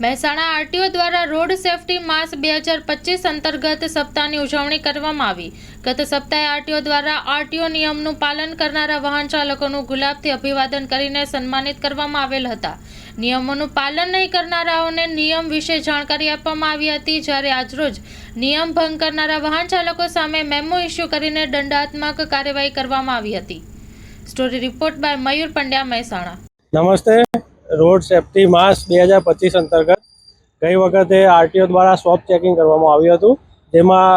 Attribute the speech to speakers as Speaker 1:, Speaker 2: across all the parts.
Speaker 1: Mehsana RTO દ્વારા road safety માસ 2025 અંતર્ગત સપ્તાહની ઉજવણી કરવામાં આવી। ગત સપ્તાહે આરટીઓ દ્વારા આરટીઓ નિયમનું પાલન કરનારા વાહન ચાલકોનું ગુલાબથી અભિવાદન કરીને સન્માનિત કરવામાં આવેલ હતા। નિયમોનું પાલન નહીં કરનારાઓને નિયમ વિશે જાણકારી આપવામાં આવી હતી, જ્યારે આજરોજ નિયમ ભંગ કરનારા વાહન ચાલકો સામે મેમો ઇસ્યુ કરીને દંડાત્મક કાર્યવાહી કરવામાં આવી હતી। સ્ટોરી રિપોર્ટ બાય મયુર પંડ્યા, મહેસાણા।
Speaker 2: નમસ્તે। રોડ સેફટી માસ 2025 અંતર્ગત ગઈ વખતે આરટીઓ દ્વારા સ્વોપ ચેકિંગ કરવામાં આવ્યું હતું, જેમાં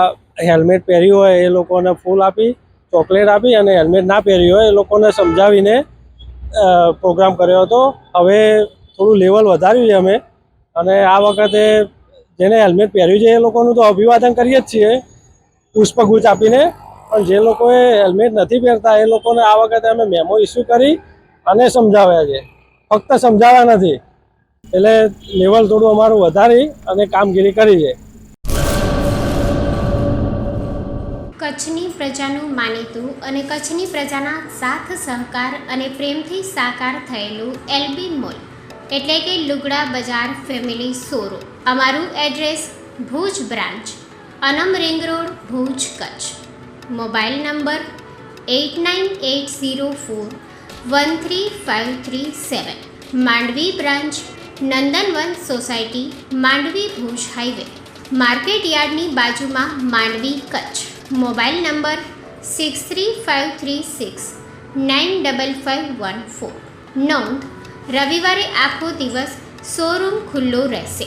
Speaker 2: હેલ્મેટ પહેર્યું હોય એ લોકોને ફૂલ આપી, ચોકલેટ આપી, અને હેલ્મેટ ના પહેર્યું હોય એ લોકોને સમજાવીને પ્રોગ્રામ કર્યો હતો। હવે થોડું લેવલ વધાર્યું છે અમે, અને આ વખતે જેને હેલ્મેટ પહેર્યું છે એ લોકોનું તો અભિવાદન કરીએ જ છીએ પુષ્પગુચ્છ આપીને, પણ જે લોકોએ હેલ્મેટ નથી પહેરતા એ લોકોને આ વખતે અમે મેમો ઇસ્યુ કરી અને સમજાવ્યા છે। ફક્ત સમજાવ્યા નથી, એટલે લેવલ થોડું અમારું વધારી અને કામગીરી કરી છે।
Speaker 3: કચ્છની પ્રજાનું માનીતું અને કચ્છની પ્રજાના સાથ સહકાર અને પ્રેમથી સાકાર થયેલું એલબી મોલ એટલે કે લુગડા બજાર ફેમિલી શોરૂમ। અમારું address Bhuj branch, Anam ring road, Bhuj, Kutch. Mobile number 8980413537। Mandvi branch, Nandanvan society, Mandvi, Bhuj highway, market યાર્ડની બાજુમાં, માંડવી, કચ્છ। Mobile number 6353695514। નોંધ: રવિવારે આખો દિવસ શોરૂમ ખુલ્લો રહેશે।